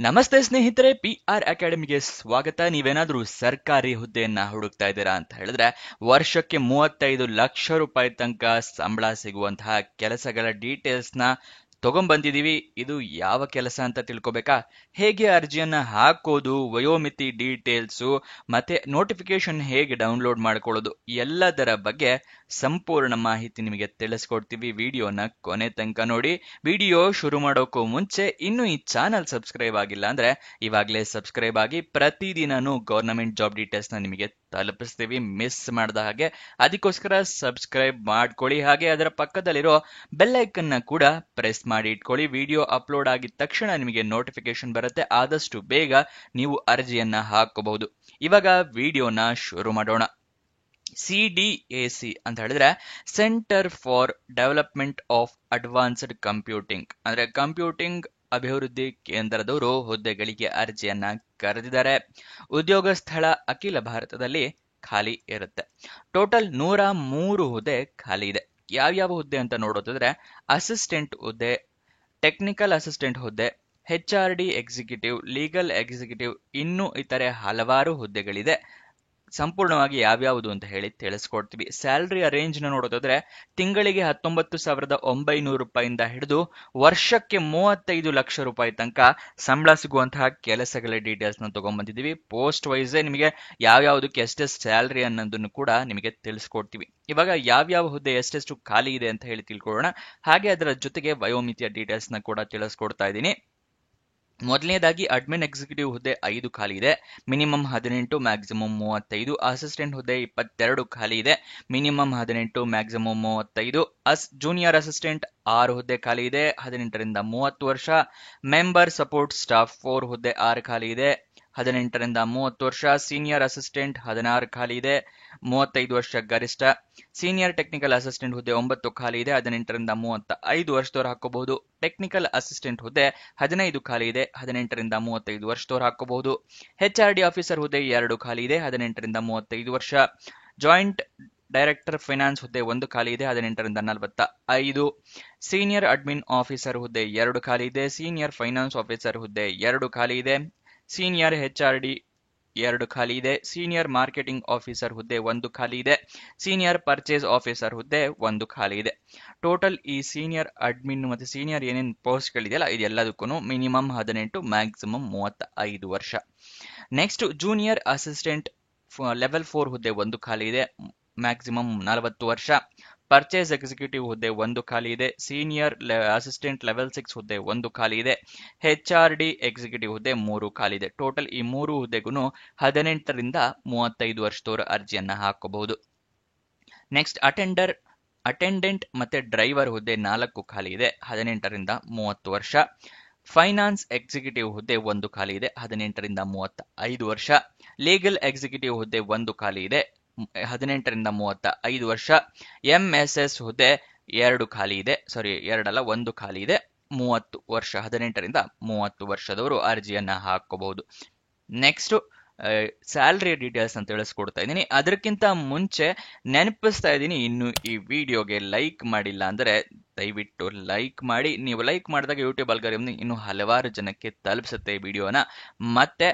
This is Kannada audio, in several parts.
ನಮಸ್ತೆ ಸ್ನೇಹಿತರೆ, PR ಅಕಾಡೆಮಿಗೆ ಸ್ವಾಗತ. ನೀವೇನಾದ್ರೂ ಸರ್ಕಾರಿ ಹುದ್ದೆಯನ್ನ ಹುಡುಕ್ತಾ ಇದ್ದೀರಾ ಅಂತ ಹೇಳಿದ್ರೆ ವರ್ಷಕ್ಕೆ 35 ಲಕ್ಷ ರೂಪಾಯಿ ತನಕ ಸಂಬಳ ಸಿಗುವಂತಹ ಕೆಲಸಗಳ ಡೀಟೇಲ್ಸ್ ನ ತಗೊಂಡ್ಬಂದಿದೀವಿ. ಇದು ಯಾವ ಕೆಲಸ ಅಂತ ತಿಳ್ಕೊಬೇಕಾ? ಹೇಗೆ ಅರ್ಜಿಯನ್ನ ಹಾಕೋದು, ವಯೋಮಿತಿ ಡೀಟೇಲ್ಸು ಮತ್ತೆ ನೋಟಿಫಿಕೇಶನ್ ಹೇಗೆ ಡೌನ್ಲೋಡ್ ಮಾಡ್ಕೊಳ್ಳೋದು, ಎಲ್ಲದರ ಬಗ್ಗೆ ಸಂಪೂರ್ಣ ಮಾಹಿತಿ ನಿಮಗೆ ತಿಳಿಸ್ಕೊಡ್ತೀವಿ. ವಿಡಿಯೋನ ಕೊನೆ ತನಕ ನೋಡಿ. ವಿಡಿಯೋ ಶುರು ಮಾಡೋಕ್ಕೂ ಮುಂಚೆ ಇನ್ನು ಈ ಚಾನಲ್ ಸಬ್ಸ್ಕ್ರೈಬ್ ಆಗಿಲ್ಲ ಅಂದ್ರೆ ಇವಾಗಲೇ ಸಬ್ಸ್ಕ್ರೈಬ್ ಆಗಿ. ಪ್ರತಿದಿನನೂ ಗವರ್ನಮೆಂಟ್ ಜಾಬ್ ಡೀಟೇಲ್ಸ್ ನ ನಿಮಗೆ ತಲುಪಿಸ್ತೀವಿ, ಮಿಸ್ ಮಾಡದ ಹಾಗೆ. ಅದಕ್ಕೋಸ್ಕರ ಸಬ್ಸ್ಕ್ರೈಬ್ ಮಾಡ್ಕೊಳ್ಳಿ. ಹಾಗೆ ಅದರ ಪಕ್ಕದಲ್ಲಿರೋ ಬೆಲ್ ಐಕನ್ ನ ಕೂಡ ಪ್ರೆಸ್ ಮಾಡಿ ಇಟ್ಕೊಳ್ಳಿ. ವಿಡಿಯೋ ಅಪ್ಲೋಡ್ ಆಗಿದ ತಕ್ಷಣ ನಿಮಗೆ ನೋಟಿಫಿಕೇಶನ್ ಬರುತ್ತೆ. ಆದಷ್ಟು ಬೇಗ ನೀವು ಅರ್ಜಿಯನ್ನ ಹಾಕಬಹುದು. ಇವಾಗ ವಿಡಿಯೋನ ಶುರು ಮಾಡೋಣ. CDAC ಅಂತ ಹೇಳಿದ್ರೆ centre for development of advanced computing, ಅಂದ್ರೆ ಕಂಪ್ಯೂಟಿಂಗ್ ಅಭಿವೃದ್ಧಿ ಕೇಂದ್ರದವರು ಹುದ್ದೆಗಳಿಗೆ ಅರ್ಜಿಯನ್ನ ಕರೆದಿದ್ದಾರೆ. ಉದ್ಯೋಗ ಸ್ಥಳ ಅಖಿಲ ಭಾರತದಲ್ಲಿ ಖಾಲಿ ಇರುತ್ತೆ. ಟೋಟಲ್ 103 ಹುದ್ದೆ ಖಾಲಿ ಇದೆ. ಯಾವ್ಯಾವ ಹುದ್ದೆ ಅಂತ ನೋಡೋದಾದ್ರೆ ಅಸಿಸ್ಟೆಂಟ್ ಹುದ್ದೆ, ಟೆಕ್ನಿಕಲ್ ಅಸಿಸ್ಟೆಂಟ್ ಹುದ್ದೆ, HRD ಎಕ್ಸಿಕ್ಯೂಟಿವ್, ಲೀಗಲ್ ಎಕ್ಸಿಕ್ಯೂಟಿವ್, ಇನ್ನೂ ಇತರೆ ಹಲವಾರು ಹುದ್ದೆಗಳಿದೆ. ಸಂಪೂರ್ಣವಾಗಿ ಯಾವ್ಯಾವುದು ಅಂತ ಹೇಳಿ ತಿಳಿಸ್ಕೊಡ್ತೀವಿ. ಸ್ಯಾಲರಿ ರೇಂಜ್ ನ ನೋಡೋದಾದ್ರೆ ತಿಂಗಳಿಗೆ 19,900 ರೂಪಾಯಿಂದ ಹಿಡಿದು ವರ್ಷಕ್ಕೆ 35 ಲಕ್ಷ ರೂಪಾಯಿ ತನಕ ಸಂಬಳ ಸಿಗುವಂತಹ ಕೆಲಸಗಳ ಡೀಟೇಲ್ಸ್ ನ ತಗೊಂಡ್ಬಂದಿದ್ದೀವಿ. ಪೋಸ್ಟ್ ವೈಸ್ ನಿಮಗೆ ಯಾವ್ಯಾವುದಕ್ಕೆ ಎಷ್ಟೆಷ್ಟು ಸ್ಯಾಲರಿ ಅನ್ನೋದನ್ನು ಕೂಡ ನಿಮಗೆ ತಿಳಿಸ್ಕೊಡ್ತೀವಿ. ಇವಾಗ ಯಾವ್ಯಾವ ಹುದ್ದೆ ಎಷ್ಟೆಷ್ಟು ಖಾಲಿ ಇದೆ ಅಂತ ಹೇಳಿ ತಿಳ್ಕೊಳ್ಳೋಣ. ಹಾಗೆ ಅದರ ಜೊತೆಗೆ ವಯೋಮಿತಿಯ ಡೀಟೇಲ್ಸ್ ನ ಕೂಡ ತಿಳಿಸ್ಕೊಡ್ತಾ ಇದ್ದೀನಿ. ಮೊದಲನೇದಾಗಿ ಅಡ್ಮಿನ್ ಎಕ್ಸಿಕ್ಯೂಟಿವ್ ಹುದ್ದೆ 5 ಖಾಲಿ ಇದೆ. Minimum 18, maximum 35. ಅಸಿಸ್ಟೆಂಟ್ ಹುದ್ದೆ 22 ಖಾಲಿ ಇದೆ. Minimum 18, maximum 35. ಜೂನಿಯರ್ ಅಸಿಸ್ಟೆಂಟ್ 6 ಹುದ್ದೆ ಖಾಲಿ ಇದೆ. 18ರಿಂದ 30 ವರ್ಷ. ಮೆಂಬರ್ ಸಪೋರ್ಟ್ ಸ್ಟಾಫ್ 4 ಹುದ್ದೆ 6 ಖಾಲಿ ಇದೆ. 18ರಿಂದ 30 ವರ್ಷ. ಸೀನಿಯರ್ ಅಸಿಸ್ಟೆಂಟ್ 16 ಖಾಲಿ ಇದೆ. 35 ವರ್ಷ ಗರಿಷ್ಠ. ಸೀನಿಯರ್ ಟೆಕ್ನಿಕಲ್ ಅಸಿಸ್ಟೆಂಟ್ ಹುದ್ದೆ 9 ಖಾಲಿ ಇದೆ. 18ರಿಂದ 35 ವರ್ಷದವ್ರು ಹಾಕೋಬಹುದು. ಟೆಕ್ನಿಕಲ್ ಅಸಿಸ್ಟೆಂಟ್ ಹುದ್ದೆ 15 ಖಾಲಿ ಇದೆ. 18ರಿಂದ 35 ವರ್ಷದವ್ರು ಹಾಕೋಬಹುದು. HRD ಆಫೀಸರ್ ಹುದ್ದೆ 2 ಖಾಲಿ ಇದೆ. 18ರಿಂದ 35 ವರ್ಷ. ಜಾಯಿಂಟ್ ಡೈರೆಕ್ಟರ್ ಫೈನಾನ್ಸ್ ಹುದ್ದೆ 1 ಖಾಲಿ ಇದೆ. 18ರಿಂದ 45. ಸೀನಿಯರ್ ಅಡ್ಮಿನ್ ಆಫೀಸರ್ ಹುದ್ದೆ 2 ಖಾಲಿ ಇದೆ. ಸೀನಿಯರ್ ಫೈನಾನ್ಸ್ ಆಫೀಸರ್ ಹುದ್ದೆ 2 ಖಾಲಿ ಇದೆ. ಸೀನಿಯರ್ HRD 2 ಖಾಲಿ ಇದೆ. ಸೀನಿಯರ್ ಮಾರ್ಕೆಟಿಂಗ್ ಆಫೀಸರ್ ಹುದ್ದೆ 1 ಖಾಲಿ ಇದೆ. ಸೀನಿಯರ್ ಪರ್ಚೇಸ್ ಆಫೀಸರ್ ಹುದ್ದೆ 1 ಖಾಲಿ ಇದೆ. ಟೋಟಲ್ ಈ ಸೀನಿಯರ್ ಅಡ್ಮಿನ್ ಮತ್ತೆ ಸೀನಿಯರ್ ಏನೇನು ಪೋಸ್ಟ್ ಗಳಿದೆಯಲ್ಲ ಇದೆಲ್ಲದಕ್ಕೂ ಮಿನಿಮಮ್ 18, ಮ್ಯಾಕ್ಸಿಮಮ್ 35 ವರ್ಷ. ನೆಕ್ಸ್ಟ್ ಜೂನಿಯರ್ ಅಸಿಸ್ಟೆಂಟ್ ಲೆವೆಲ್ 4 ಹುದ್ದೆ 1 ಖಾಲಿ ಇದೆ. ಮ್ಯಾಕ್ಸಿಮಮ್ 40 ವರ್ಷ. ಪರ್ಚೇಸ್ ಎಕ್ಸಿಕ್ಯೂಟಿವ್ ಹುದ್ದೆ 1 ಖಾಲಿ ಇದೆ. ಸೀನಿಯರ್ ಅಸಿಸ್ಟೆಂಟ್ ಲೆವೆಲ್ 6 ಹುದ್ದೆ 1 ಖಾಲಿ ಇದೆ. HRD ಎಕ್ಸಿಕ್ಯೂಟಿವ್ ಹುದ್ದೆ 3 ಖಾಲಿ ಇದೆ. ಟೋಟಲ್ ಈ 3 ಹುದ್ದೆಗೂ 18ರಿಂದ 35 ವರ್ಷದವರು ಅರ್ಜಿಯನ್ನ ಹಾಕಬಹುದು. ನೆಕ್ಸ್ಟ್ ಅಟೆಂಡೆಂಟ್ ಮತ್ತೆ ಡ್ರೈವರ್ ಹುದ್ದೆ 4 ಖಾಲಿ ಇದೆ. 18ರಿಂದ 30 ವರ್ಷ. ಫೈನಾನ್ಸ್ ಎಕ್ಸಿಕ್ಯೂಟಿವ್ ಹುದ್ದೆ 1 ಖಾಲಿ ಇದೆ. 18ರಿಂದ 35 ವರ್ಷ. ಲೀಗಲ್ ಎಕ್ಸಿಕ್ಯೂಟಿವ್ ಹುದ್ದೆ 1 ಖಾಲಿ ಇದೆ. 18ರಿಂದ 35 ವರ್ಷ. MSS ಹುದ್ದೆ 2 ಖಾಲಿ ಇದೆ. ಸಾರಿ, 2 ಅಲ್ಲ, 1 ಖಾಲಿ ಇದೆ. 30 ವರ್ಷ. 18ರಿಂದ 30 ವರ್ಷದವರು ಅರ್ಜಿಯನ್ನ ಹಾಕೋಬಹುದು. ನೆಕ್ಸ್ಟ್ ಸ್ಯಾಲರಿ ಡೀಟೇಲ್ಸ್ ಅಂತ ತಿಳಿಸ್ಕೊಡ್ತಾ ಇದ್ದೀನಿ. ಅದಕ್ಕಿಂತ ಮುಂಚೆ ನೆನಪಿಸ್ತಾ ಇದ್ದೀನಿ, ಇನ್ನು ಈ ವಿಡಿಯೋಗೆ ಲೈಕ್ ಮಾಡಿಲ್ಲ ಅಂದ್ರೆ ದಯವಿಟ್ಟು ಲೈಕ್ ಮಾಡಿ. ನೀವು ಲೈಕ್ ಮಾಡಿದಾಗ ಯೂಟ್ಯೂಬ್ ಅಲ್ಗಾರಿದಮ್ ಇನ್ನು ಹಲವಾರು ಜನಕ್ಕೆ ತಲುಪಿಸುತ್ತೆ ಈ ವಿಡಿಯೋನ. ಮತ್ತೆ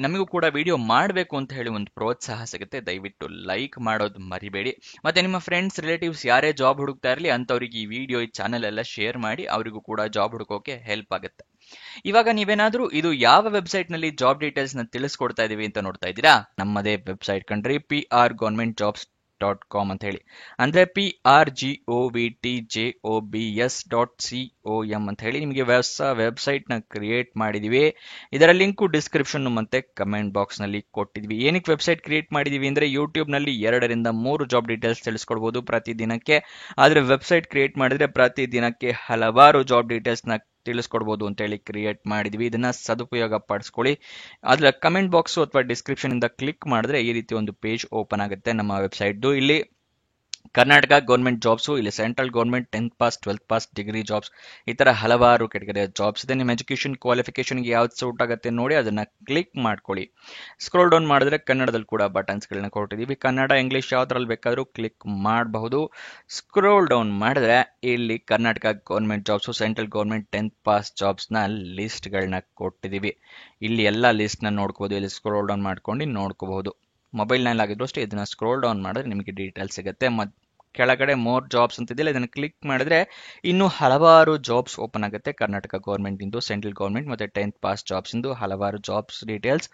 ನಮಗೂ ಕೂಡ ವಿಡಿಯೋ ಮಾಡಬೇಕು ಅಂತ ಹೇಳಿ ಒಂದು ಪ್ರೋತ್ಸಾಹ ಸಿಗುತ್ತೆ. ದಯವಿಟ್ಟು ಲೈಕ್ ಮಾಡೋದು ಮರಿಬೇಡಿ. ಮತ್ತೆ ನಿಮ್ಮ ಫ್ರೆಂಡ್ಸ್, ರಿಲೇಟಿವ್ಸ್ ಯಾರೇ ಜಾಬ್ ಹುಡುಕ್ತಾ ಇರಲಿ ಅಂಥವ್ರಿಗೆ ಈ ವಿಡಿಯೋ, ಈ ಚಾನೆಲ್ ಎಲ್ಲ ಶೇರ್ ಮಾಡಿ. ಅವರಿಗೂ ಕೂಡ ಜಾಬ್ ಹುಡುಕೋಕೆ ಹೆಲ್ಪ್ ಆಗುತ್ತೆ. ಇವಾಗ ನೀವೇನಾದ್ರೂ ಇದು ಯಾವ ವೆಬ್ಸೈಟ್ ನಲ್ಲಿ ಜಾಬ್ ಡೀಟೇಲ್ಸ್ ನ ತಿಳಿಸ್ಕೊಡ್ತಾ ಇದೀವಿ ಅಂತ ನೋಡ್ತಾ ಇದ್ದೀರಾ, ನಮ್ಮದೇ ವೆಬ್ಸೈಟ್ ಕಣ್ರಿ, PRGovernmentJobs.com ಅಂತ ಹೇಳಿ. ಅಂದ್ರೆ PRGOVTJOBS.com ಅಂತ ಹೇಳಿ ನಿಮಗೆ ಹೊಸ ವೆಬ್ಸೈಟ್ ನ ಕ್ರಿಯೇಟ್ ಮಾಡಿದೀವಿ. ಇದರ ಲಿಂಕು ಡಿಸ್ಕ್ರಿಪ್ಷನ್ ಮತ್ತೆ ಕಮೆಂಟ್ ಬಾಕ್ಸ್ ನಲ್ಲಿ ಕೊಟ್ಟಿದ್ವಿ. ಏನಕ್ಕೆ ವೆಬ್ಸೈಟ್ ಕ್ರಿಯೇಟ್ ಮಾಡಿದೀವಿ ಅಂದ್ರೆ ಯೂಟ್ಯೂಬ್ ನಲ್ಲಿ 2ರಿಂದ 3 ಜಾಬ್ ಡೀಟೇಲ್ಸ್ ತಿಳಿಸ್ಕೊಡ್ಬೋದು ಪ್ರತಿದಿನಕ್ಕೆ. ಆದ್ರೆ ವೆಬ್ಸೈಟ್ ಕ್ರಿಯೇಟ್ ಮಾಡಿದ್ರೆ ಪ್ರತಿದಿನಕ್ಕೆ ಹಲವಾರು ಜಾಬ್ ಡೀಟೇಲ್ಸ್ ನ ತಿಳಿಸ್ಕೊಡ್ಬೋದು ಅಂತ ಹೇಳಿ ಕ್ರಿಯೇಟ್ ಮಾಡಿದ್ವಿ. ಇದನ್ನ ಸದುಪಯೋಗ ಪಡಿಸ್ಕೊಳ್ಳಿ. ಅದ್ರ ಕಮೆಂಟ್ ಬಾಕ್ಸ್ ಅಥವಾ ಡಿಸ್ಕ್ರಿಪ್ಷನ್ ಇಂದ ಕ್ಲಿಕ್ ಮಾಡಿದ್ರೆ ಈ ರೀತಿ ಒಂದು ಪೇಜ್ ಓಪನ್ ಆಗುತ್ತೆ ನಮ್ಮ ವೆಬ್ಸೈಟ್. ಇಲ್ಲಿ ಕರ್ನಾಟಕ ಗೌರ್ಮೆಂಟ್ ಜಾಬ್ಸು, ಇಲ್ಲಿ central government 10th pass 12th pass degree jobs, ಈ ತರ ಹಲವಾರು ಕೆಟಗರಿಯ ಜಾಬ್ಸ್ ಇದೆ. ನಿಮ್ಮ ಎಜುಕೇಶನ್ ಕ್ವಾಲಿಫಿಕೇಶನ್ಗೆ ಯಾವ್ದು ಸೂಟ್ ಆಗುತ್ತೆ ನೋಡಿ ಅದನ್ನ ಕ್ಲಿಕ್ ಮಾಡ್ಕೊಳ್ಳಿ. ಸ್ಕ್ರೋಲ್ ಡೌನ್ ಮಾಡಿದ್ರೆ ಕನ್ನಡದಲ್ಲಿ ಕೂಡ ಬಟನ್ಸ್ಗಳನ್ನ ಕೊಟ್ಟಿದ್ದೀವಿ. ಕನ್ನಡ ಇಂಗ್ಲಿಷ್ ಯಾವ್ದ್ರಲ್ಲಿ ಬೇಕಾದ್ರೂ ಕ್ಲಿಕ್ ಮಾಡಬಹುದು. ಸ್ಕ್ರೋಲ್ ಡೌನ್ ಮಾಡಿದ್ರೆ ಇಲ್ಲಿ Karnataka government jobs, central government 10th pass ಜಾಬ್ಸ್ನ ಲಿಸ್ಟ್ಗಳನ್ನ ಕೊಟ್ಟಿದ್ದೀವಿ. ಇಲ್ಲಿ ಎಲ್ಲ ಲಿಸ್ಟ್ನ ನೋಡ್ಕೋಬಹುದು. ಇಲ್ಲಿ ಸ್ಕ್ರೋಲ್ ಡೌನ್ ಮಾಡ್ಕೊಂಡು ನೋಡ್ಕೋಬಹುದು. ಮೊಬೈಲ್ನಲ್ಲಿ ಆಗಿದ್ರು ಅಷ್ಟೇ ಇದನ್ನ ಸ್ಕ್ರೋಲ್ ಡೌನ್ ಮಾಡಿದ್ರೆ ನಿಮಗೆ ಡೀಟೇಲ್ಸ್ ಸಿಗುತ್ತೆ. ಕೆಳಗಡೆ ಮೋರ್ ಜಾಬ್ಸ್ ಅಂತಿದೆಯಲ್ಲ ಇದನ್ನು ಕ್ಲಿಕ್ ಮಾಡಿದ್ರೆ ಇನ್ನೂ ಹಲವಾರು ಜಾಬ್ಸ್ ಓಪನ್ ಆಗುತ್ತೆ. ಕರ್ನಾಟಕ ಗೌರ್ಮೆಂಟ್ ಇಂದು, ಸೆಂಟ್ರಲ್ ಗೌರ್ಮೆಂಟ್ ಮತ್ತೆ 10th ಪಾಸ್ ಜಾಬ್ಸ್ ಇಂದು ಹಲವಾರು ಜಾಬ್ಸ್ ಡೀಟೇಲ್ಸ್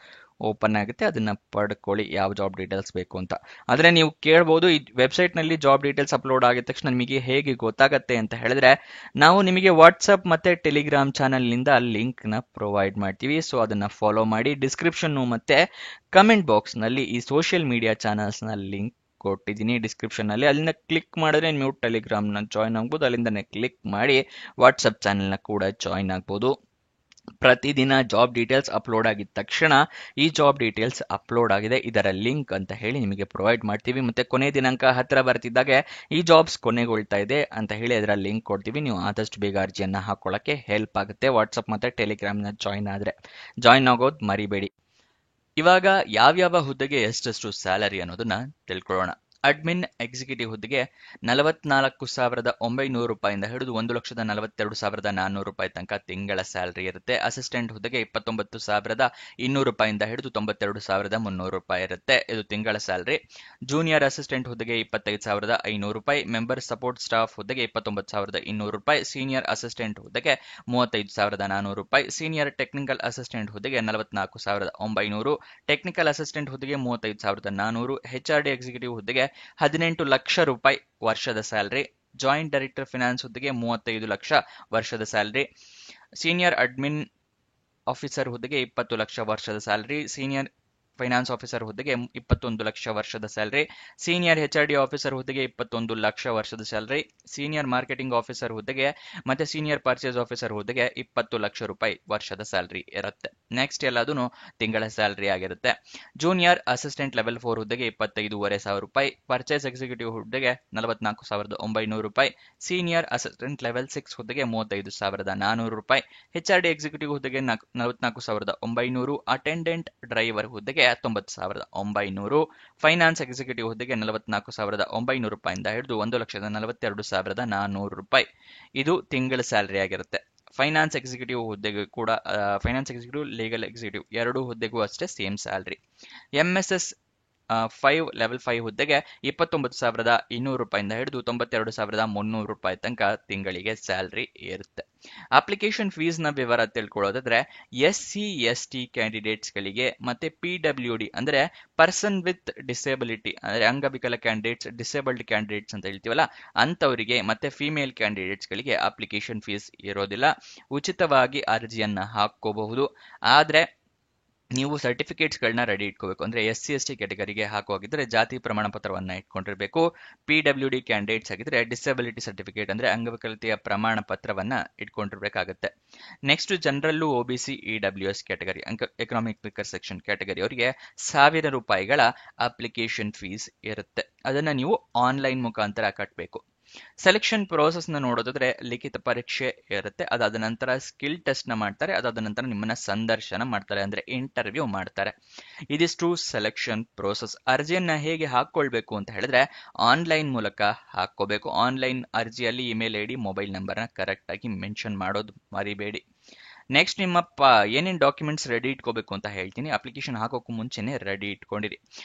ಓಪನ್ ಆಗುತ್ತೆ. ಅದನ್ನ ಪಡ್ಕೊಳ್ಳಿ ಯಾವ ಜಾಬ್ ಡೀಟೇಲ್ಸ್ ಬೇಕು ಅಂತ. ಆದ್ರೆ ನೀವು ಕೇಳ್ಬೋದು, ಈ ವೆಬ್ಸೈಟ್ ನಲ್ಲಿ ಜಾಬ್ ಡೀಟೇಲ್ಸ್ ಅಪ್ಲೋಡ್ ಆಗಿದ ತಕ್ಷಣ ನಿಮಗೆ ಹೇಗೆ ಗೊತ್ತಾಗತ್ತೆ ಅಂತ ಹೇಳಿದ್ರೆ, ನಾವು ನಿಮಗೆ ವಾಟ್ಸ್ಆಪ್ ಮತ್ತೆ ಟೆಲಿಗ್ರಾಮ್ ಚಾನಲ್ ನಿಂದ ಲಿಂಕ್ ನ ಪ್ರೊವೈಡ್ ಮಾಡ್ತೀವಿ. ಸೊ ಅದನ್ನ ಫಾಲೋ ಮಾಡಿ. ಡಿಸ್ಕ್ರಿಪ್ಷನ್ ಮತ್ತೆ ಕಮೆಂಟ್ ಬಾಕ್ಸ್ ನಲ್ಲಿ ಈ ಸೋಷಿಯಲ್ ಮೀಡಿಯಾ ಚಾನಲ್ಸ್ ನ ಲಿಂಕ್ ಕೊಟ್ಟಿದ್ದೀನಿ ಡಿಸ್ಕ್ರಿಪ್ಷನ್ ನಲ್ಲಿ. ಅಲ್ಲಿಂದ ಕ್ಲಿಕ್ ಮಾಡಿದ್ರೆ ನೀವು ಟೆಲಿಗ್ರಾಮ್ ನ ಜಾಯ್ನ್ ಆಗ್ಬೋದು. ಅಲ್ಲಿಂದನೇ ಕ್ಲಿಕ್ ಮಾಡಿ ವಾಟ್ಸ್ಆಪ್ ಚಾನೆಲ್ ನ ಕೂಡ ಜಾಯ್ನ್ ಆಗ್ಬೋದು. ಪ್ರತಿದಿನ ಜಾಬ್ ಡೀಟೇಲ್ಸ್ ಅಪ್ಲೋಡ್ ಆಗಿದ ತಕ್ಷಣ ಈ ಜಾಬ್ ಡೀಟೇಲ್ಸ್ ಅಪ್ಲೋಡ್ ಆಗಿದೆ, ಇದರ ಲಿಂಕ್ ಅಂತ ಹೇಳಿ ನಿಮಗೆ ಪ್ರೊವೈಡ್ ಮಾಡ್ತೀವಿ. ಮತ್ತೆ ಕೊನೆ ದಿನಾಂಕ ಹತ್ತಿರ ಬರ್ತಿದ್ದಾಗೆ ಈ ಜಾಬ್ಸ್ ಕೊನೆಗೊಳ್ತಾ ಇದೆ ಅಂತ ಹೇಳಿ ಅದರ ಲಿಂಕ್ ಕೊಡ್ತೀವಿ. ನೀವು ಆದಷ್ಟು ಬೇಗ ಅರ್ಜಿಯನ್ನ ಹಾಕೊಳ್ಳಕ್ಕೆ ಹೆಲ್ಪ್ ಆಗುತ್ತೆ. ವಾಟ್ಸ್ಆಪ್ ಮತ್ತೆ ಟೆಲಿಗ್ರಾಮ್ ನ ಜಾಯ್ನ್ ಆಗೋದು ಮರಿಬೇಡಿ. ಇವಾಗ ಯಾವ್ಯಾವ ಹುದ್ದೆಗೆ ಎಷ್ಟೆಷ್ಟು ಸ್ಯಾಲರಿ ಅನ್ನೋದನ್ನ ತಿಳ್ಕೊಳ್ಳೋಣ. ಅಡ್ಮಿನ್ ಎಕ್ಸಿಕ್ಯೂಟಿವ್ ಹುದ್ದೆಗೆ 44,900 ರೂಪಾಯಿಂದ ಹಿಡಿದು 1,42,400 ರೂಪಾಯಿ ತನಕ ತಿಂಗಳ ಸ್ಯಾಲರಿ ಇರುತ್ತೆ. ಅಸಿಸ್ಟೆಂಟ್ ಹುದ್ದೆಗೆ 29,200 ರೂಪಾಯಿಂದ ಹಿಡಿದು 92,300 ರೂಪಾಯಿ ಇರುತ್ತೆ. ಇದು ತಿಂಗಳ ಸ್ಯಾಲರಿ. ಜೂನಿಯರ್ ಅಸಿಸ್ಟೆಂಟ್ ಹುದ್ದೆಗೆ 25,500 ರೂಪಾಯಿ. ಮೆಂಬರ್ ಸಪೋರ್ಟ್ ಸ್ಟಾಫ್ ಹುದ್ದೆಗೆ 29,200 ರೂಪಾಯಿ. ಸೀನಿಯರ್ ಅಸಿಸ್ಟೆಂಟ್ ಹುದ್ದೆಗೆ 35,400 ರೂಪಾಯಿ. ಸೀನಿಯರ್ ಟೆಕ್ನಿಕಲ್ ಅಸಿಸ್ಟೆಂಟ್ ಹುದ್ದೆಗೆ 44,900. ಟೆಕ್ನಿಕಲ್ ಅಸಿಸ್ಟೆಂಟ್ ಹುದ್ದೆಗೆ 35,400. HRD ಎಕ್ಸಿಕ್ಯೂಟಿವ್ ಹುದ್ದೆಗೆ 18 ಲಕ್ಷ ರೂಪಾಯಿ ವರ್ಷದ ಸ್ಯಾಲರಿ. ಜಾಯಿಂಟ್ ಡೈರೆಕ್ಟರ್ ಫಿನಾನ್ಸ್ ಹುದ್ದೆಗೆ 35 ಲಕ್ಷ ವರ್ಷದ ಸ್ಯಾಲರಿ. ಸೀನಿಯರ್ ಅಡ್ಮಿನ್ ಆಫೀಸರ್ ಹುದ್ದೆಗೆ 20 ಲಕ್ಷ ವರ್ಷದ ಸ್ಯಾಲರಿ. ಸೀನಿಯರ್ ಫೈನಾನ್ಸ್ ಆಫೀಸರ್ ಹುದ್ದೆಗೆ 21 ಲಕ್ಷ ವರ್ಷದ ಸ್ಯಾಲರಿ. ಸೀನಿಯರ್ HRD ಆಫೀಸರ್ ಹುದ್ದೆಗೆ 21 ಲಕ್ಷ ವರ್ಷದ ಸ್ಯಾಲರಿ. ಸೀನಿಯರ್ ಮಾರ್ಕೆಟಿಂಗ್ ಆಫೀಸರ್ ಹುದ್ದೆಗೆ ಮತ್ತೆ ಸೀನಿಯರ್ ಪರ್ಚೇಸ್ ಆಫೀಸರ್ ಹುದ್ದೆಗೆ 20 ಲಕ್ಷ ರೂಪಾಯಿ ವರ್ಷದ ಸ್ಯಾಲರಿ ಇರುತ್ತೆ. ನೆಕ್ಸ್ಟ್ ಎಲ್ಲದೂ ತಿಂಗಳ ಸ್ಯಾಲರಿ ಆಗಿರುತ್ತೆ. ಜೂನಿಯರ್ ಅಸಿಸ್ಟೆಂಟ್ ಲೆವೆಲ್ 4 ಹುದ್ದೆಗೆ 25,500 ರೂಪಾಯಿ. ಪರ್ಚೇಸ್ ಎಕ್ಸಿಕ್ಯೂಟಿವ್ ಹುದ್ದೆಗೆ 44,900 ರೂಪಾಯಿ. ಸೀನಿಯರ್ ಅಸಿಸ್ಟೆಂಟ್ ಲೆವೆಲ್ 6 ಹುದ್ದೆಗೆ 35,400 ರೂಪಾಯಿ. HRD ಎಕ್ಸಿಕ್ಯೂಟಿವ್ ಹುದ್ದೆಗೆ 44,900. ಅಟೆಂಡೆಂಟ್ ಡ್ರೈವರ್ ಹುದ್ದೆಗೆ 19,900. ಫೈನಾನ್ಸ್ ಎಕ್ಸಿಕ್ಯೂಟಿವ್ ಹುದ್ದೆಗೆ 44,900 ರೂಪಾಯಿಂದ ಹಿಡಿದು 1,42,400 ರೂಪಾಯಿ. ಇದು ತಿಂಗಳ ಸ್ಯಾಲರಿ ಆಗಿರುತ್ತೆ. ಫೈನಾನ್ಸ್ ಎಕ್ಸಿಕ್ಯೂಟಿವ್ ಹುದ್ದೆಗೂ ಕೂಡ ಫೈನಾನ್ಸ್ ಎಕ್ಸಿಕ್ಯೂಟಿವ್, ಲೀಗಲ್ ಎಕ್ಸಿಕ್ಯೂಟಿವ್ ಎರಡು ಹುದ್ದೆಗೂ ಅಷ್ಟೇ ಸೇಮ್ ಸ್ಯಾಲರಿ. MSS 5 ಲೆವೆಲ್ 5 ಹುದ್ದೆಗೆ 29,200 ರೂಪಾಯಿಂದ ಹಿಡಿದು 92,300 ರೂಪಾಯಿ ತನಕ ತಿಂಗಳಿಗೆ ಸ್ಯಾಲರಿ ಇರುತ್ತೆ. ಅಪ್ಲಿಕೇಶನ್ ಫೀಸ್ ನ ವಿವರ ತಿಳ್ಕೊಳ್ಳೋದಾದ್ರೆ, SC/ST ಕ್ಯಾಂಡಿಡೇಟ್ಸ್ ಗಳಿಗೆ ಮತ್ತೆ PWD ಅಂದ್ರೆ ಪರ್ಸನ್ ವಿತ್ ಡಿಸೇಬಿಲಿಟಿ ಅಂದ್ರೆ ಅಂಗವಿಕಲ ಕ್ಯಾಂಡಿಡೇಟ್ಸ್, ಡಿಸೇಬಲ್ಡ್ ಕ್ಯಾಂಡಿಡೇಟ್ಸ್ ಅಂತ ಹೇಳ್ತೀವಲ್ಲ ಅಂತವರಿಗೆ, ಮತ್ತೆ ಫಿಮೇಲ್ ಕ್ಯಾಂಡಿಡೇಟ್ಸ್ ಗಳಿಗೆ ಅಪ್ಲಿಕೇಶನ್ ಫೀಸ್ ಇರೋದಿಲ್ಲ. ಉಚಿತವಾಗಿ ಅರ್ಜಿಯನ್ನ ಹಾಕೋಬಹುದು. ಆದ್ರೆ ನೀವು ಸರ್ಟಿಫಿಕೇಟ್ಸ್ಗಳನ್ನ ರೆಡಿ ಇಟ್ಕೋಬೇಕು. ಅಂದ್ರೆ SC/ST ಕ್ಯಾಟಗರಿಗೆ ಹಾಕುವಾಗಿದ್ರೆ ಜಾತಿ ಪ್ರಮಾಣ ಪತ್ರವನ್ನ ಇಟ್ಕೊಂಡಿರ್ಬೇಕು. PWD ಕ್ಯಾಂಡಿಡೇಟ್ಸ್ ಆಗಿದ್ರೆ ಡಿಸಬಿಲಿಟಿ ಸರ್ಟಿಫಿಕೇಟ್ ಅಂದ್ರೆ ಅಂಗವಿಕಲತೆಯ ಪ್ರಮಾಣ ಪತ್ರವನ್ನ ಇಟ್ಕೊಂಡಿರ್ಬೇಕಾಗತ್ತೆ. Next general OBC EWS category, economic weaker section category ಅವರಿಗೆ 1,000 ರೂಪಾಯಿಗಳ ಅಪ್ಲಿಕೇಶನ್ ಫೀಸ್ ಇರುತ್ತೆ. ಅದನ್ನ ನೀವು ಆನ್ಲೈನ್ ಮುಖಾಂತರ ಕಟ್ಟಬೇಕು. ಸೆಲೆಕ್ಷನ್ ಪ್ರೋಸೆಸ್ ನ ನೋಡೋದಾದ್ರೆ, ಲಿಖಿತ ಪರೀಕ್ಷೆ ಇರುತ್ತೆ. ಅದಾದ ನಂತರ ಸ್ಕಿಲ್ ಟೆಸ್ಟ್ ನ ಮಾಡ್ತಾರೆ. ಅದಾದ ನಂತರ ನಿಮ್ಮನ್ನ ಸಂದರ್ಶನ ಮಾಡ್ತಾರೆ, ಅಂದ್ರೆ ಇಂಟರ್ವ್ಯೂ ಮಾಡ್ತಾರೆ. ಇದಿಷ್ಟು ಸೆಲೆಕ್ಷನ್ ಪ್ರೋಸೆಸ್. ಅರ್ಜಿಯನ್ನ ಹೇಗೆ ಹಾಕೊಳ್ಬೇಕು ಅಂತ ಹೇಳಿದ್ರೆ, ಆನ್ಲೈನ್ ಮೂಲಕ ಹಾಕೋಬೇಕು. ಆನ್ಲೈನ್ ಅರ್ಜಿಯಲ್ಲಿ ಇಮೇಲ್ ID, ಮೊಬೈಲ್ ನಂಬರ್ನ ಕರೆಕ್ಟ್ ಆಗಿ ಮೆನ್ಷನ್ ಮಾಡೋದು ಮರಿಬೇಡಿ. ನೆಕ್ಸ್ಟ್ ನಿಮ್ಮ ಏನೇನು ಡಾಕ್ಯುಮೆಂಟ್ಸ್ ರೆಡಿ ಇಟ್ಕೋಬೇಕು ಅಂತ ಹೇಳ್ತೀನಿ. ಅಪ್ಲಿಕೇಶನ್ ಹಾಕೋಕ್ಕೂ ಮುಂಚೆನೆ ರೆಡಿ ಇಟ್ಕೊಂಡಿರಿ.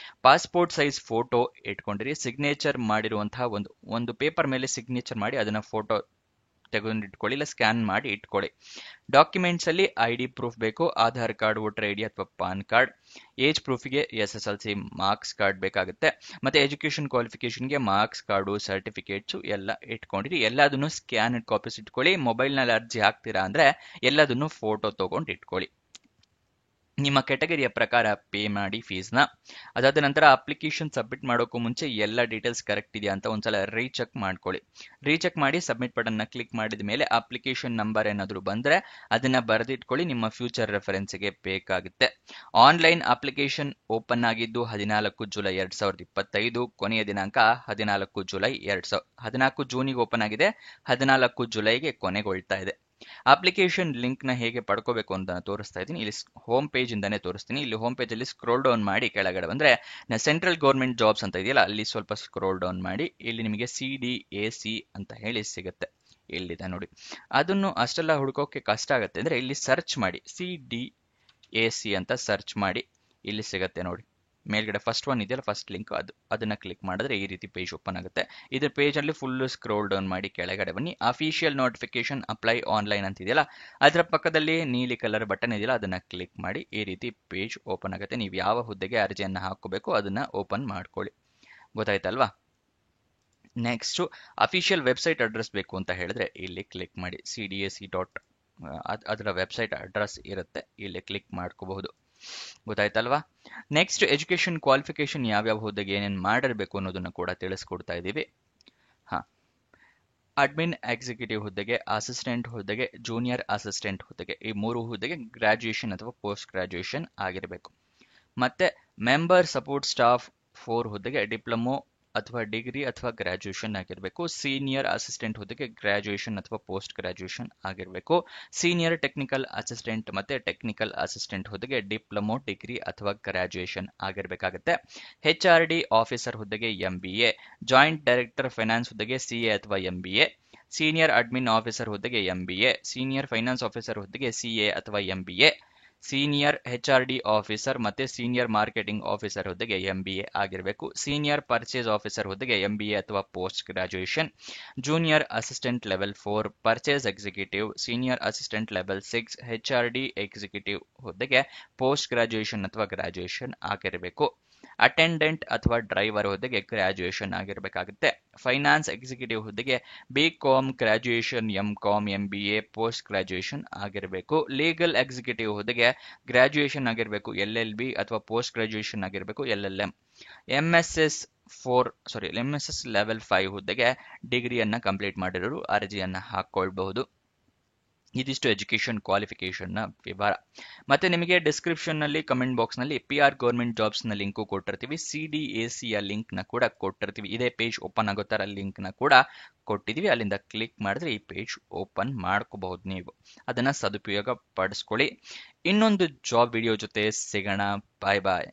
ಪಾಸ್ಪೋರ್ಟ್ ಸೈಜ್ ಫೋಟೋ ಇಟ್ಕೊಂಡಿರಿ. ಸಿಗ್ನೇಚರ್ ಮಾಡಿರುವಂತಹ ಒಂದು ಪೇಪರ್ ಮೇಲೆ ಸಿಗ್ನೇಚರ್ ಮಾಡಿ ಅದನ್ನ ಫೋಟೋ ತೆಗೆದು ಇಟ್ಕೊಳ್ಳಿ, ಇಲ್ಲ ಸ್ಕ್ಯಾನ್ ಮಾಡಿ ಇಟ್ಕೊಳ್ಳಿ. ಡಾಕ್ಯುಮೆಂಟ್ಸ್ ಅಲ್ಲಿ ID ಪ್ರೂಫ್ ಬೇಕು. ಆಧಾರ್ ಕಾರ್ಡ್, ವೋಟರ್ ID ಅಥವಾ ಪಾನ್ ಕಾರ್ಡ್. ಏಜ್ ಪ್ರೂಫ್ಗೆ SSLC ಮಾರ್ಕ್ಸ್ ಕಾರ್ಡ್ ಬೇಕಾಗುತ್ತೆ. ಮತ್ತೆ ಎಜುಕೇಶನ್ ಕ್ವಾಲಿಫಿಕೇಶನ್ಗೆ ಮಾರ್ಕ್ಸ್ ಕಾರ್ಡು, ಸರ್ಟಿಫಿಕೇಟ್ಸು ಎಲ್ಲ ಇಟ್ಕೊಂಡಿರಿ. ಎಲ್ಲದನ್ನು ಸ್ಕ್ಯಾನ್ ಕಾಪೀಸ್ ಇಟ್ಕೊಳ್ಳಿ. ಮೊಬೈಲ್ ನಲ್ಲಿ ಅರ್ಜಿ ಹಾಕ್ತೀರಾ ಅಂದ್ರೆ ಎಲ್ಲದನ್ನು ಫೋಟೋ ತಗೊಂಡು ಇಟ್ಕೊಳ್ಳಿ. ನಿಮ್ಮ ಕೆಟಗರಿಯ ಪ್ರಕಾರ ಪೇ ಮಾಡಿ ಫೀಸ್ನ. ಅದಾದ ನಂತರ ಅಪ್ಲಿಕೇಶನ್ ಸಬ್ಮಿಟ್ ಮಾಡೋಕ್ಕೂ ಮುಂಚೆ ಎಲ್ಲ ಡೀಟೇಲ್ಸ್ ಕರೆಕ್ಟ್ ಇದೆಯಾ ಅಂತ ಒಂದ್ಸಲ ರೀಚೆಕ್ ಮಾಡ್ಕೊಳ್ಳಿ. ರೀಚೆಕ್ ಮಾಡಿ ಸಬ್ಮಿಟ್ ಬಟನ್ನ ಕ್ಲಿಕ್ ಮಾಡಿದ ಮೇಲೆ ಅಪ್ಲಿಕೇಶನ್ ನಂಬರ್ ಏನಾದರೂ ಬಂದರೆ ಅದನ್ನ ಬರೆದಿಟ್ಕೊಳ್ಳಿ, ನಿಮ್ಮ ಫ್ಯೂಚರ್ ರೆಫರೆನ್ಸ್ಗೆ ಬೇಕಾಗುತ್ತೆ. ಆನ್ಲೈನ್ ಅಪ್ಲಿಕೇಶನ್ ಓಪನ್ ಆಗಿದ್ದು 14 ಜುಲೈ 2025, ಕೊನೆಯ ದಿನಾಂಕ 14 ಜುಲೈ 14 ಜೂನಿಗೆ ಓಪನ್ ಆಗಿದೆ, 14 ಜುಲೈಗೆ ಕೊನೆಗೊಳ್ತಾ ಇದೆ. ಅಪ್ಲಿಕೇಶನ್ ಲಿಂಕ್ ನ ಹೇಗೆ ಪಡ್ಕೋಬೇಕು ಅಂತ ತೋರಿಸ್ತಾ ಇದ್ದೀನಿ. ಇಲ್ಲಿ ಹೋಮ್ ಪೇಜ್ ಇಂದಾನೆ ತೋರಿಸ್ತೀನಿ. ಇಲ್ಲಿ ಹೋಮ್ ಪೇಜ್ ಅಲ್ಲಿ ಸ್ಕ್ರೋಲ್ ಡೌನ್ ಮಾಡಿ ಕೆಳಗಡೆ ಬಂದ್ರೆ ಸೆಂಟ್ರಲ್ ಗೌರ್ಮೆಂಟ್ ಜಾಬ್ಸ್ ಅಂತ ಇದೆಯಲ್ಲ, ಅಲ್ಲಿ ಸ್ವಲ್ಪ ಸ್ಕ್ರೋಲ್ ಡೌನ್ ಮಾಡಿ ಇಲ್ಲಿ ನಿಮಗೆ CDAC ಅಂತ ಹೇಳಿ ಸಿಗುತ್ತೆ. ಇಲ್ಲಿದೆ ನೋಡಿ. ಅದನ್ನು ಅಷ್ಟೆಲ್ಲ ಹುಡುಕೋಕೆ ಕಷ್ಟ ಆಗುತ್ತೆ ಅಂದ್ರೆ ಇಲ್ಲಿ ಸರ್ಚ್ ಮಾಡಿ, CDAC ಅಂತ ಸರ್ಚ್ ಮಾಡಿ, ಇಲ್ಲಿ ಸಿಗುತ್ತೆ ನೋಡಿ. ಮೇಲ್ಗಡೆ ಫಸ್ಟ್ ಒನ್ ಇದೆಯಲ್ಲ, ಫಸ್ಟ್ ಲಿಂಕ್, ಅದನ್ನ ಕ್ಲಿಕ್ ಮಾಡಿದ್ರೆ ಈ ರೀತಿ ಪೇಜ್ ಓಪನ್ ಆಗುತ್ತೆ. ಇದ್ರ ಪೇಜ್ ಅಲ್ಲಿ ಫುಲ್ ಸ್ಕ್ರೋಲ್ ಡೌನ್ ಮಾಡಿ ಕೆಳಗಡೆ ಬನ್ನಿ. ಅಫಿಷಿಯಲ್ ನೋಟಿಫಿಕೇಶನ್ ಅಪ್ಲೈ ಆನ್ಲೈನ್ ಅಂತ ಇದೆಯಲ್ಲ, ಅದರ ಪಕ್ಕದಲ್ಲಿ ನೀಲಿ ಕಲರ್ ಬಟನ್ ಇದೆಯಲ್ಲ, ಅದನ್ನ ಕ್ಲಿಕ್ ಮಾಡಿ ಈ ರೀತಿ ಪೇಜ್ ಓಪನ್ ಆಗುತ್ತೆ. ನೀವು ಯಾವ ಹುದ್ದೆಗೆ ಅರ್ಜಿಯನ್ನ ಹಾಕೋಬೇಕು ಅದನ್ನ ಓಪನ್ ಮಾಡ್ಕೊಳ್ಳಿ. ಗೊತ್ತಾಯ್ತಲ್ವಾ? ನೆಕ್ಸ್ಟ್ ಅಫಿಷಿಯಲ್ ವೆಬ್ಸೈಟ್ ಅಡ್ರೆಸ್ ಬೇಕು ಅಂತ ಹೇಳಿದ್ರೆ ಇಲ್ಲಿ ಕ್ಲಿಕ್ ಮಾಡಿ. CDAC ಅದರ ವೆಬ್ಸೈಟ್ ಅಡ್ರೆಸ್ ಇರುತ್ತೆ, ಇಲ್ಲಿ ಕ್ಲಿಕ್ ಮಾಡ್ಕೋಬಹುದು. ಗೊತ್ತಾಯ್ತಲ್ವಾ? ನೆಕ್ಸ್ಟ್ ಎಜುಕೇಶನ್ ಕ್ವಾಲಿಫಿಕೇಶನ್ ಯಾವ್ಯಾವ ಹುದ್ದೆಗೆ ಏನೇನು ಮಾಡಿರ್ಬೇಕು ಅನ್ನೋದನ್ನ ಕೂಡ ತಿಳಿಸ್ಕೊಡ್ತಾ ಇದ್ದೀವಿ. ಅಡ್ಮಿನ್ ಎಕ್ಸಿಕ್ಯೂಟಿವ್ ಹುದ್ದೆಗೆ, ಅಸಿಸ್ಟೆಂಟ್ ಹುದ್ದೆಗೆ, ಜೂನಿಯರ್ ಅಸಿಸ್ಟೆಂಟ್ ಹುದ್ದೆಗೆ, ಈ 3 ಹುದ್ದೆಗೆ ಗ್ರಾಜ್ಯುಯೇಷನ್ ಅಥವಾ ಪೋಸ್ಟ್ ಗ್ರಾಜ್ಯುಯೇಷನ್ ಆಗಿರಬೇಕು. ಮತ್ತೆ ಮೆಂಬರ್ ಸಪೋರ್ಟ್ ಸ್ಟಾಫ್ 4 ಹುದ್ದೆಗೆ ಡಿಪ್ಲೊಮೊ ಅಥವಾ ಡಿಗ್ರಿ ಅಥವಾ ಗ್ರಾಜ್ಯುಯೇಷನ್ ಆಗಿರಬೇಕು. ಸೀನಿಯರ್ ಅಸಿಸ್ಟೆಂಟ್ ಹುದ್ದೆಗೆ ಗ್ರಾಜ್ಯುಯೇಷನ್ ಅಥವಾ ಪೋಸ್ಟ್ ಗ್ರಾಜ್ಯುಯೇಷನ್ ಆಗಿರಬೇಕು. ಸೀನಿಯರ್ ಟೆಕ್ನಿಕಲ್ ಅಸಿಸ್ಟೆಂಟ್ ಮತ್ತೆ ಟೆಕ್ನಿಕಲ್ ಅಸಿಸ್ಟೆಂಟ್ ಹುದ್ದೆಗೆ ಡಿಪ್ಲೊಮೊ, ಡಿಗ್ರಿ ಅಥವಾ ಗ್ರಾಜ್ಯುಯೇಷನ್ ಆಗಿರಬೇಕಾಗುತ್ತೆ. HRD ಆಫೀಸರ್ ಹುದ್ದೆಗೆ MBA, ಜಾಯಿಂಟ್ ಡೈರೆಕ್ಟರ್ ಫೈನಾನ್ಸ್ ಹುದ್ದೆಗೆ CA ಅಥವಾ MBA, ಸೀನಿಯರ್ ಅಡ್ಮಿನ್ ಆಫೀಸರ್ ಹುದ್ದೆಗೆ MBA, ಸೀನಿಯರ್ ಫೈನಾನ್ಸ್ ಆಫೀಸರ್ ಹುದ್ದೆಗೆ CA ಅಥವಾ MBA, ಸೀನಿಯರ್ HRD ಆಫೀಸರ್ ಮತ್ತೆ ಸೀನಿಯರ್ ಮಾರ್ಕೆಟಿಂಗ್ ಆಫೀಸರ್ ಹುದ್ದೆಗೆ MBA ಆಗಿರಬೇಕು. ಸೀನಿಯರ್ ಪರ್ಚೇಸ್ ಆಫೀಸರ್ ಹುದ್ದೆಗೆ MBA ಅಥವಾ post graduation. Junior assistant level 4 purchase executive, senior assistant level 6 HRD executive ಹುದ್ದೆಗೆ ಪೋಸ್ಟ್ ಗ್ರಾಜ್ಯುಯೇಷನ್ ಅಥವಾ ಗ್ರಾಜ್ಯುಯೇಷನ್ ಆಗಿರಬೇಕು. ಅಟೆಂಡೆಂಟ್ ಅಥವಾ ಡ್ರೈವರ್ ಹುದ್ದೆಗೆ ಗ್ರಾಜ್ಯುಯೇಷನ್ ಆಗಿರಬೇಕಾಗುತ್ತೆ. ಫೈನಾನ್ಸ್ ಎಕ್ಸಿಕ್ಯೂಟಿವ್ ಹುದ್ದೆಗೆ BCom graduation, MCom, MBA, post graduation ಆಗಿರಬೇಕು. ಲೀಗಲ್ ಎಕ್ಸಿಕ್ಯೂಟಿವ್ ಹುದ್ದೆಗೆ ಗ್ರಾಜ್ಯುಯೇಷನ್ ಆಗಿರಬೇಕು, LLB ಅಥವಾ ಪೋಸ್ಟ್ ಗ್ರಾಜ್ಯುಯೇಷನ್ ಆಗಿರಬೇಕು, LLM. MSS ಲೆವೆಲ್ 5 ಹುದ್ದೆಗೆ ಡಿಗ್ರಿಯನ್ನ ಕಂಪ್ಲೀಟ್ ಮಾಡಿರೋರು ಅರ್ಜಿಯನ್ನ ಹಾಕೊಳ್ಬಹುದು. ಇದಿಷ್ಟು ಎಜುಕೇಶನ್ ಕ್ವಾಲಿಫಿಕೇಶನ್ ನ ವಿವರ. ಮತ್ತೆ ನಿಮಗೆ ಡಿಸ್ಕ್ರಿಪ್ಷನ್ ನಲ್ಲಿ, ಕಮೆಂಟ್ ಬಾಕ್ಸ್ ನಲ್ಲಿ PR ಗೌರ್ಮೆಂಟ್ ಜಾಬ್ಸ್ ನ ಲಿಂಕ್ ಕೊಟ್ಟಿರ್ತೀವಿ, CDAC ಯ ಲಿಂಕ್ ನ ಕೂಡ ಕೊಟ್ಟಿರ್ತೀವಿ. ಇದೇ ಪೇಜ್ ಓಪನ್ ಆಗೋ ತರ ಲಿಂಕ್ ನ ಕೂಡ ಕೊಟ್ಟಿದೀವಿ. ಅಲ್ಲಿಂದ ಕ್ಲಿಕ್ ಮಾಡಿದ್ರೆ ಈ ಪೇಜ್ ಓಪನ್ ಮಾಡ್ಕೋಬಹುದು. ನೀವು ಅದನ್ನ ಸದುಪಯೋಗ ಪಡಿಸ್ಕೊಳ್ಳಿ. ಇನ್ನೊಂದು ಜಾಬ್ ವಿಡಿಯೋ ಜೊತೆ ಸಿಗೋಣ. ಬಾಯ್ ಬಾಯ್.